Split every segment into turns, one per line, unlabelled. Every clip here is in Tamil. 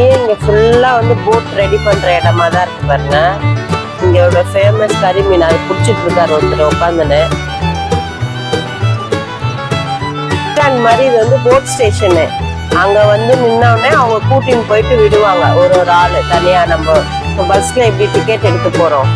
இங்க ஃபுல்லா வந்து போட் ரெடி பண்ற இடமா தான் இருக்கு பாருங்க. இங்கோட ஃபேமஸ் கறி மீன் அது பிடிச்சிட்டு இருக்காரு ஒருத்தர் உட்காந்துன்னு. மாதிரி இது வந்து போட் ஸ்டேஷனு. அங்க வந்து நின்னோடனே அவங்க கூட்டின்னு போயிட்டு விடுவாங்க ஒரு ஒரு ஆளு தனியா. நம்ம பஸ்ல எப்படி டிக்கெட் எடுத்து போறோம்.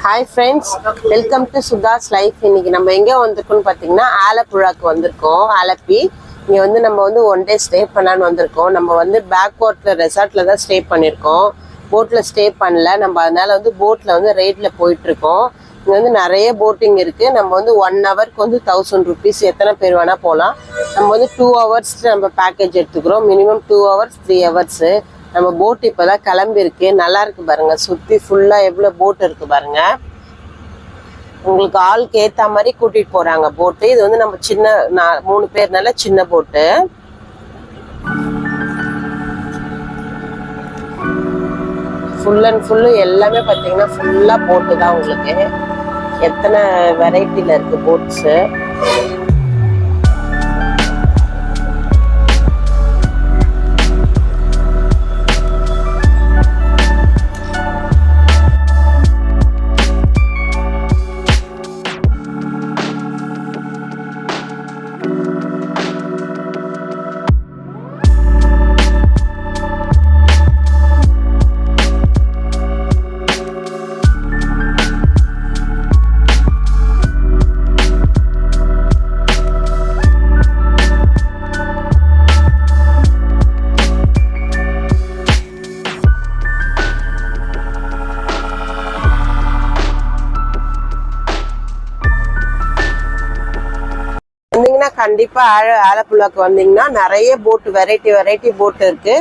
Hi friends, welcome to Sudha's life. இன்னைக்கு நம்ம எங்கே வந்திருக்கோம்னு பார்த்தீங்கன்னா ஆலப்புழாக்கு வந்திருக்கோம். ஆலப்பி இங்கே வந்து நம்ம வந்து ஒன் டே ஸ்டே பண்ணலான்னு வந்திருக்கோம். நம்ம வந்து பேக் வாட்டர் ரெசார்ட்டில் தான் ஸ்டே பண்ணியிருக்கோம். போட்டில் ஸ்டே பண்ணல நம்ம, அதனால வந்து போட்டில் வந்து ரைடில் போயிட்டுருக்கோம். இங்கே வந்து நிறைய போட்டிங் இருக்குது. நம்ம வந்து 1 ஹவருக்கு வந்து 1000 rupees, எத்தனை பேர் வேணால் போகலாம். நம்ம வந்து 2 hours நம்ம பேக்கேஜ் எடுத்துக்கிறோம். Minimum 2 hours 3 hours. நம்ம போட் இப்போ தான் கிளம்பிருக்கு. நல்லா இருக்கு பாருங்க, சுற்றி ஃபுல்லாக எவ்வளோ போட் இருக்கு பாருங்க. உங்களுக்கு ஆளுக்கு ஏற்ற மாதிரி கூட்டிகிட்டு போகிறாங்க போட்டு. இது வந்து நம்ம சின்ன 3 பேர்னால சின்ன போட்டு. ஃபுல் அண்ட் ஃபுல்லு எல்லாமே பார்த்தீங்கன்னா ஃபுல்லாக போட்டு தான். உங்களுக்கு எத்தனை வெரைட்டியில் இருக்குது போட்ஸு. கண்டிப்பா ஆலப்புழாக்கு வந்தீங்கன்னா நிறைய போட் வெரைட்டி போட் இருக்கு.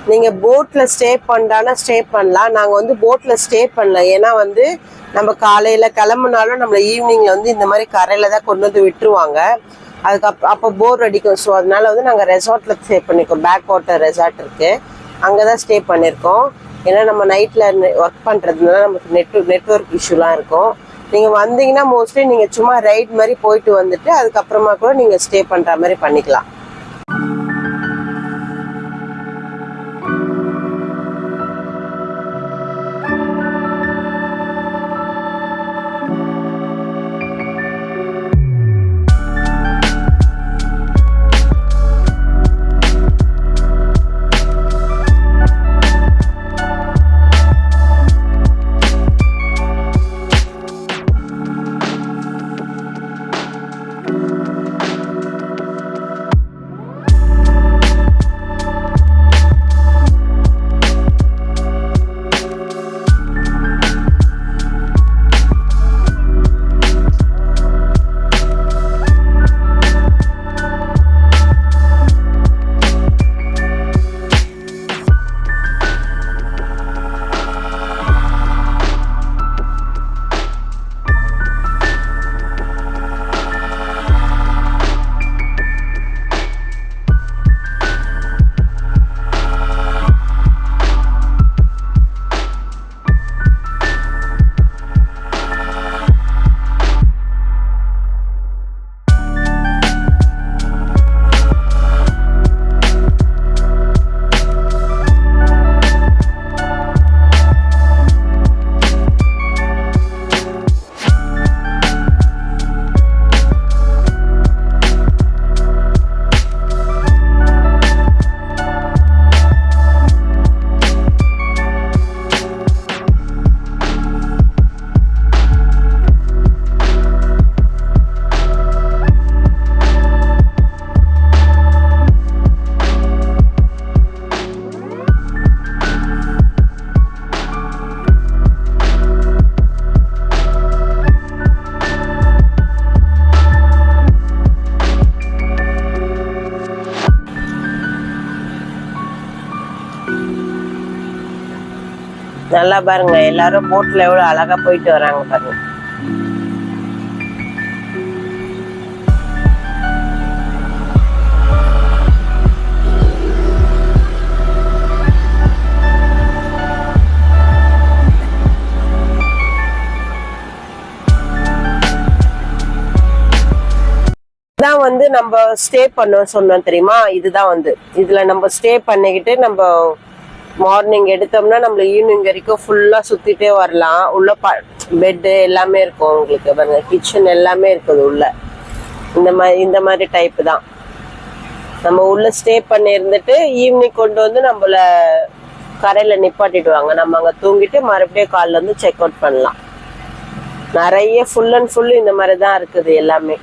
நீங்க போட்ல ஸ்டே பண்ணாலும் ஸ்டே பண்ணலாம். நாங்க வந்து போட்ல ஸ்டே பண்ணல, ஏன்னா வந்து நம்ம காலையில கிளம்புனாலும் நம்மள ஈவினிங்ல வந்து இந்த மாதிரி கரையில தான் கொண்டு வந்து விட்டுருவாங்க. அப்போ போர் அடிக்கும். ஸோ அதனால வந்து நாங்கள் ரெசார்ட்ல ஸ்டே பண்ணிருக்கோம். பேக் வாட்டர் ரெசார்ட் இருக்கு, அங்கதான் ஸ்டே பண்ணிருக்கோம். ஏன்னா நம்ம நைட்ல ஒர்க் பண்றதுனால நமக்கு நெட்வொர்க் இஷ்யூலாம் இருக்கும். நீங்கள் வந்தீங்கன்னா மோஸ்ட்லி நீங்கள் சும்மா ரைட் மாதிரி போயிட்டு வந்துட்டு அதுக்கப்புறமா கூட நீங்கள் ஸ்டே பண்ணுற மாதிரி பண்ணிக்கலாம். நல்லா பாருங்க, எல்லாரும் போட்ல எவ்வளவு அழகா போயிட்டு வராங்க பாருங்க. நம்ம ஸ்டே பண்ணோம் சொன்னோம் தெரியுமா, இதுதான் வந்து இதுல நம்ம ஸ்டே பண்ணிக்கிட்டு நம்ம மார்னிங் எடுத்தோம்னா நம்மள ஈவினிங் வரைக்கும் ஃபுல்லா சுத்திட்டே வரலாம். உள்ள பெட்டு எல்லாமே இருக்கும் உங்களுக்கு பாருங்க, கிச்சன் எல்லாமே இருக்குது உள்ள. இந்த மாதிரி டைப் தான். நம்ம உள்ள ஸ்டே பண்ணி இருந்துட்டு ஈவினிங் கொண்டு வந்து நம்மள கரையில நிப்பாட்டிடுவாங்க. நம்ம அங்க தூங்கிட்டு மறுபடியும் காலைல வந்து செக் அவுட் பண்ணலாம். நிறைய ஃபுல் அண்ட் ஃபுல் இந்த மாதிரி தான் இருக்குது எல்லாமே.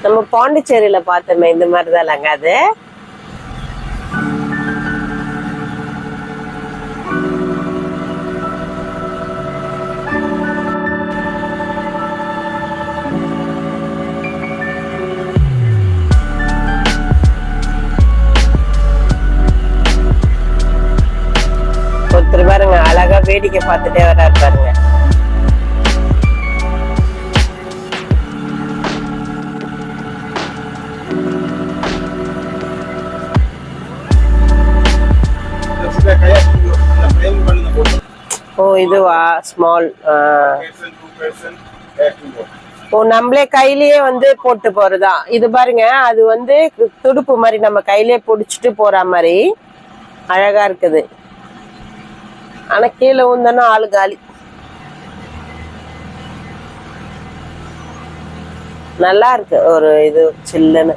நம்ம பாண்டிச்சேரியில பார்த்தோமே இந்த மாதிரி தான் இல்லைங்க அது. ஒருத்தர் பாருங்க அழகா வேடிக்கை பார்த்துட்டே வர்றாரு பாருங்க. ஓ இதுவா ஸ்மால். ஓ நம்மளே கையிலேயே வந்து போட்டு போறதா இது பாருங்க. அது வந்து துடுப்பு மாதிரி நம்ம கையிலேயே புடிச்சிட்டு போற மாதிரி அழகா இருக்குது. ஆனா கீழே ஊந்தானா ஆளு காலி. நல்லா இருக்கு ஒரு இது சில்லுன்னு.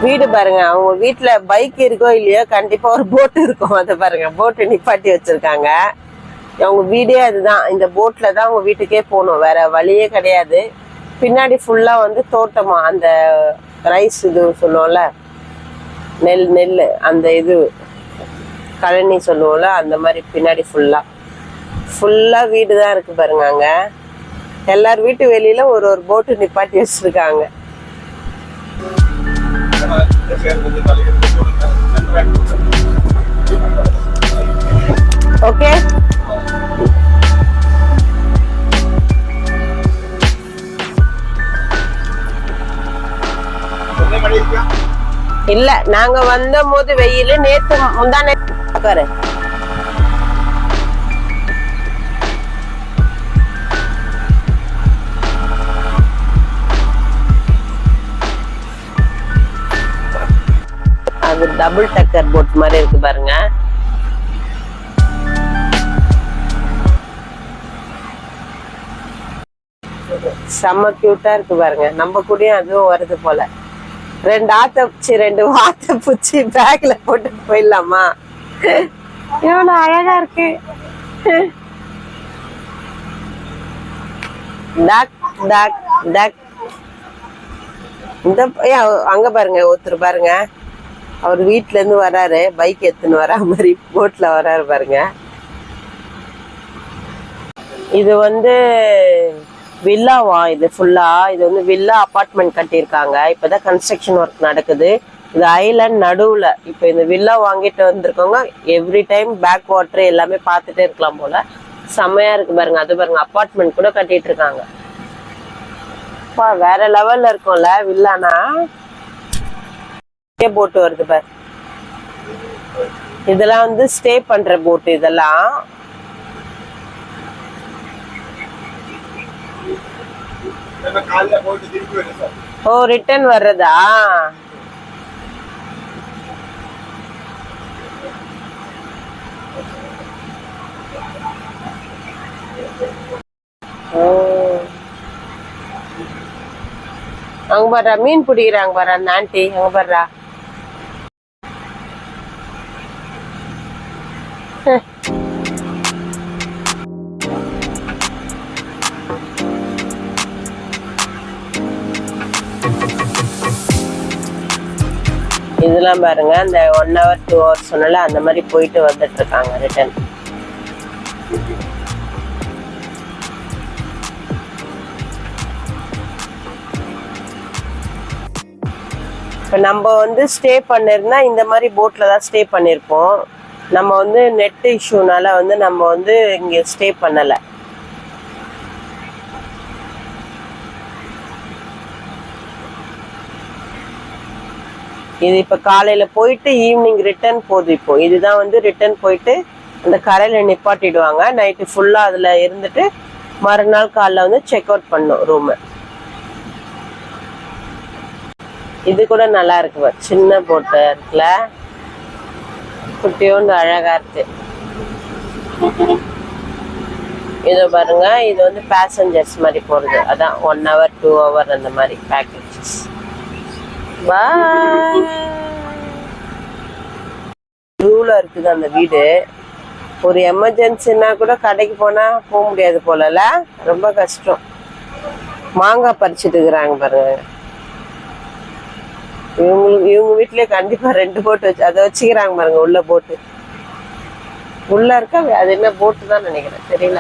வீடு பாருங்க, அவங்க வீட்டுல பைக் இருக்கோ இல்லையோ கண்டிப்பா ஒரு போட் இருக்கும். அதை பாருங்க, போட்டு நிப்பாட்டி வச்சிருக்காங்க. அவங்க வீடே அதுதான். இந்த போட்ல தான் அவங்க வீட்டுக்கே போகணும், வேற வழியே கிடையாது. பின்னாடி ஃபுல்லா வந்து தோட்டமா, அந்த ரைஸ் இது சொல்லுவோம்ல, நெல் அந்த இது கழனி சொல்லுவோம்ல, அந்த மாதிரி பின்னாடி ஃபுல்லா வீடு தான் இருக்கு பாருங்க. அங்க எல்லார் வீட்டு வெளியில ஒரு போட்டு நிப்பாட்டி வச்சிருக்காங்க. ஓகே இல்ல, நாங்க வந்த போது வெயில், நேத்து முந்தானே பாரு. அது டபுள் டக்கர் போட் மாதிரி இருக்கு பாருங்க. செம்ம கியூட்டா இருக்கு பாருங்க. நம்ம கூடயும் அதுவும் வருது போல. 2 வாத்தை பூச்சி பேக்ல போட்டு போயிடலாமா? எவ்வளவு அழகா இருக்கு. இந்த அங்க பாருங்க, ஒருத்தர் பாருங்க, அவர் வீட்டுல இருந்து வராரு, பைக் எடுத்துன்னு வரா மாதிரி போட்ல வராரு பாருங்க. இது வந்து வில்லாவா? இது ஃபுல்லா இது வந்து வில்லா அபார்ட்மெண்ட் கட்டியிருக்காங்க. இப்பதான் கன்ஸ்ட்ரக்ஷன் ஒர்க் நடக்குது. இது ஐலாண்ட் நடுவுல. இப்ப இந்த வில்லா வாங்கிட்டு வந்திருக்கவங்க எவ்ரி டைம் பேக் வாட்டர் எல்லாமே பார்த்துட்டே இருக்கலாம் போல. செம்மையா இருக்கு பாருங்க. அது பாருங்க, அபார்ட்மெண்ட் கூட கட்டிட்டு இருக்காங்க. வேற லெவல்ல இருக்கும்ல வில்லானா. போட்டு வருது பாரு. இதெல்லாம் வந்து ஸ்டே பண்ற போட் இதெல்லாம். ஓ ரிட்டர்ன் வர்றதா? அங்க பாரு மீன் பிடிக்கிறாங்க பாரு அந்த ஆண்டி. அங்க பாரு இதெல்லாம் பாருங்க. அந்த 1 hour 2 hours சொன்னால அந்த மாதிரி போயிட்டு வந்துட்டு இருக்காங்க ரிட்டர்ன். இப்போ நம்ம வந்து ஸ்டே பண்ணிருந்தா இந்த மாதிரி போட்ல தான் ஸ்டே பண்ணிருப்போம். நம்ம வந்து நெட் இஷ்யூனால வந்து நம்ம வந்து இங்க ஸ்டே பண்ணல. இது இப்போ காலையில் போயிட்டு ஈவினிங் ரிட்டர்ன் போகுது. இப்போ இதுதான் வந்து ரிட்டர்ன் போயிட்டு அந்த கரையில் நிப்பாட்டிடுவாங்க. நைட்டு ஃபுல்லாக அதில் இருந்துட்டு மறுநாள் காலைல வந்து செக் அவுட் பண்ணும் ரூமு. இது கூட நல்லா இருக்கு, சின்ன போட்டு இருக்குல்ல, குட்டியோண்டு அழகா இருக்கு. இதோ பாருங்க, இது வந்து பேசஞ்சர்ஸ் மாதிரி போறது. அதான் 1 hour 2 hour அந்த மாதிரி பேக்கேஜஸ். ரூல இருக்குது அந்த வீடு. ஒரு எமர்ஜென்சின்னா கூட கடைக்கு போனா போக முடியாது போலல, ரொம்ப கஷ்டம். மாங்காய் பறிச்சுட்டு இருக்கிறாங்க பாருங்க. இவங்க வீட்லயே கண்டிப்பா 2 போட்டு வச்சு அதை வச்சுக்கிறாங்க பாருங்க. உள்ள போட்டு உள்ள இருக்கா, அது என்ன போட்டு தான் நினைக்கிறேன், தெரியல.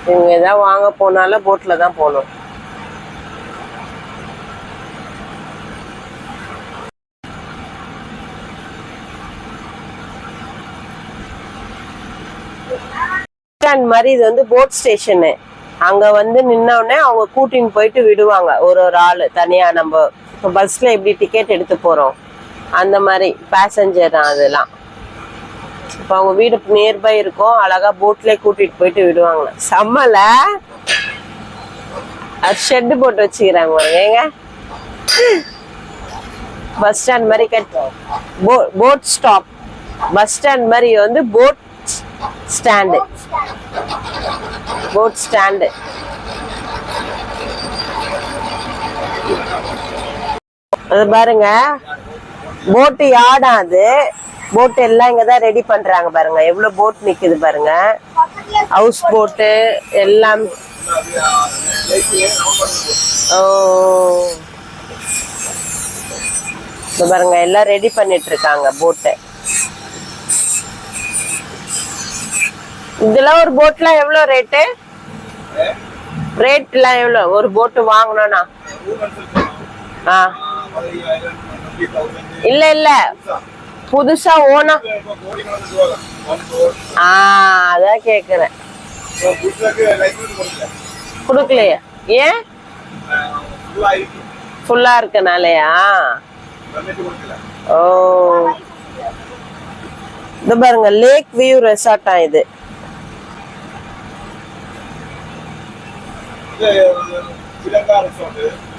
இவங்க ஏதாவது வாங்க போனாலும் போட்ல தான் போகணும். மாதிரி இது வந்து போட் ஸ்டேஷனு. அங்க வந்து நின்னோடனே அவங்க கூட்டின்னு போயிட்டு விடுவாங்க. ஒரு ஆளு தனியா. நம்ம இப்போ பஸ்ல எப்படி டிக்கெட் எடுத்து போறோம் அந்த மாதிரி பேசஞ்சர் தான் அதெல்லாம். இப்போ அவங்க வீடு நியர்பை இருக்கும், அழகா போட்லயே கூட்டிட்டு போயிட்டு விடுவாங்க. செம்மல அது ஷெட்டு போட்டு வச்சுக்கிறாங்க பாருங்க. ஏங்க பஸ் ஸ்டாண்ட் மாதிரி போட் ஸ்டாப், பஸ் ஸ்டாண்ட் மாதிரி வந்து போட் ஸ்டாண்டு, போட் ஸ்டாண்டு. அது பாருங்க, போட்டு யார்டா அது. போட் எல்லாம் இங்கதான் ரெடி பண்றாங்க பாருங்க. எவ்வளவு போட் நிக்குது பாருங்க. ஹவுஸ் போட்டு எல்லாம். ஓ பாருங்க, எல்லாம் ரெடி பண்ணிட்டு இருக்காங்க போட்டு. இதெல்லாம் ஒரு போட்லாம் எவ்வளவு ரேட்டு? ரேட்லாம் எவ்வளவு ஒரு போட்டு வாங்கணும்னா? இல்ல இல்ல, புதுசா ஓனா. அதான் கேக்குறேன். குடுக்கலையா? ஏன்? ஃபுல்லா இருக்கனாலயா? ஓ இது பாருங்க, லேக் வியூ ரெசார்ட்டா இது.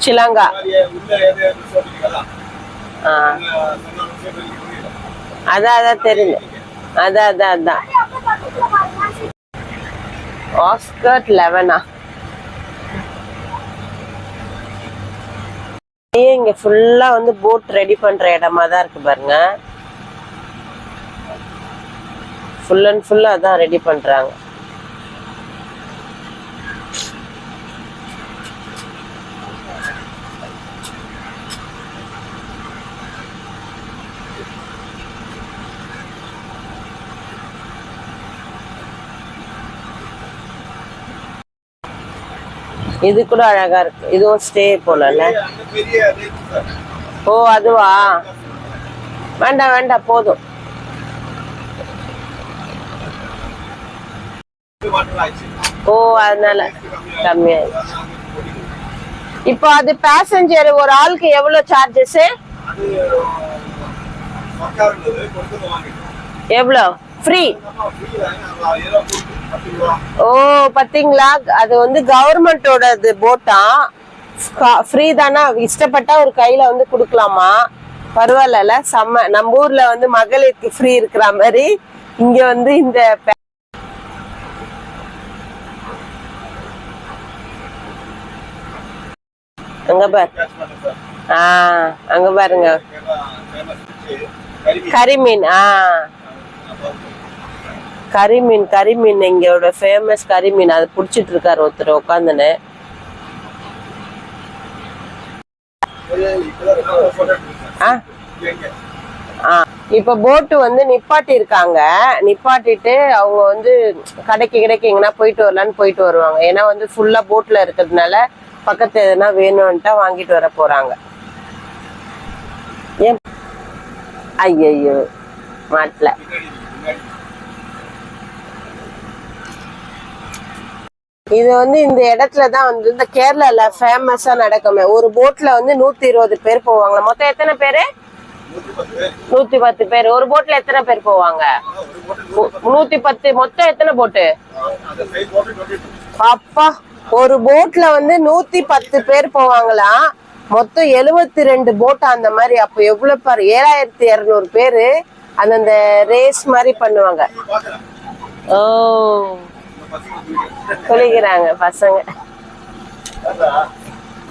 சிலங்கா. அதான் தெரியல. அதான் ஆஸ்கர் 11. இங்க ஃபுல்லா வந்து போட் ரெடி பண்ற இடமா தான் இருக்கு பாருங்க. ஃபுல் அண்ட் ஃபுல்லா அதான் ரெடி பண்றாங்க. இது கூட அழகா இருக்கு. இதுவும் ஸ்டே போலல. ஓ அதுவா? வேண்டாம் வேண்டாம், போதும். ஓ அதனால கம்மியாயிடுச்சு. இப்போ அது பேசஞ்சர் ஒரு ஆளுக்கு எவ்வளவு சார்ஜஸ்? எவ்வளவு? ஃப்ரீ? ஓ பாத்தீங்களா, அது வந்து கவர்மெண்டோட போட்டா, ஃப்ரீ தானா? இஷ்டப்பட்டா ஒரு கையில வந்து குடுக்கலாமா? பரவாயில்ல, செம்ம. நம்ம ஊர்ல வந்து மகளிருக்கு ஃப்ரீ இருக்கிற மாதிரி இங்க வந்து இந்த அங்க பாரு. அங்க பாருங்க, கரிமீன். கரிமீன், கரிமீன் எங்களோட ஃபேமஸ் கரிமீன். அது புடிச்சிட்டு இருக்காரு ஒருத்தர் உட்காந்துன்னு. இப்ப போட்டு வந்து நிப்பாட்டி இருக்காங்க. நிப்பாட்டிட்டு அவங்க வந்து கடைக்கு எங்கன்னா போயிட்டு வரலான்னு போயிட்டு வருவாங்க. ஏன்னா வந்து ஃபுல்லா போட்ல இருக்கிறதுனால பக்கத்து எதுனா வேணும்ட்டா வாங்கிட்டு வர போறாங்க. ஏன்? ஐயோ மாட்டல. இது வந்து இந்த இடத்துல தான் வந்து இந்த கேரளால ஃபேமஸா நடக்குமே. ஒரு போட்ல வந்து 120 பேர் போவாங்க. மொத்தம் எத்தனை பேரு? 110 பேர். ஒரு போட்ல எத்தனை பேர் போவாங்க? 110. மொத்தம் எத்தனை போட்டு? அப்பா, ஒரு போட்ல வந்து 110 பேர் போவாங்களா? மொத்தம் 72 போட் அந்த மாதிரி. அப்ப எவ்வளவு பாரு, 7200 பேரு அந்த ரேஸ் மாதிரி பண்ணுவாங்க. ஓ, சொல்லிக்கிறாங்க பசங்க.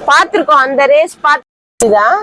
பாத்துருக்கோம் அந்த ரேஸ். பார்த்துதான்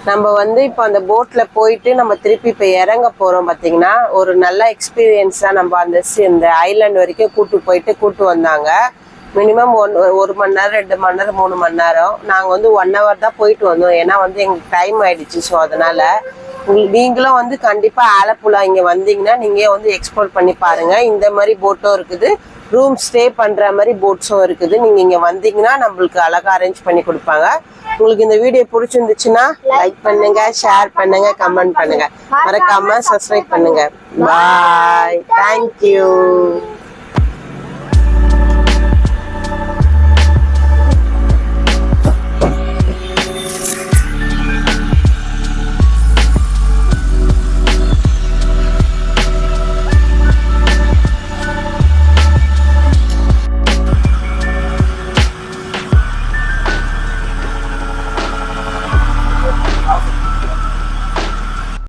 நம்ம வந்து இப்போ அந்த போட்ல போயிட்டு நம்ம திருப்பி இப்போ இறங்க போறோம். பாத்தீங்கன்னா ஒரு நல்ல எக்ஸ்பீரியன்ஸா நம்ம இந்த ஐலாண்ட் வரைக்கும் கூட்டு வந்தாங்க. மினிமம் 1 மணி நேரம், 2 மணி நேரம், 3 மணி நேரம். நாங்க வந்து 1 hour தான் போயிட்டு வந்தோம். ஏன்னா வந்து எங்களுக்கு டைம் ஆயிடுச்சு. ஸோ அதனால நீங்களும் வந்து கண்டிப்பா ஆலப்புழா இங்க வந்தீங்கன்னா நீங்க வந்து எக்ஸ்ப்ளோர் பண்ணி பாருங்க. இந்த மாதிரி போட்டும் இருக்குது, ரூம் ஸ்டே பண்ற மாதிரி போட்ஸும் இருக்குது. நீங்க இங்க வந்தீங்கன்னா நம்மளுக்கு அழகா அரேஞ்ச் பண்ணி கொடுப்பாங்க. உங்களுக்கு இந்த வீடியோ பிடிச்சிருந்துச்சுன்னா லைக் பண்ணுங்க, ஷேர் பண்ணுங்க, கமெண்ட் பண்ணுங்க, மறக்காம சப்ஸ்கிரைப் பண்ணுங்க. பாய், தேங்க்யூ.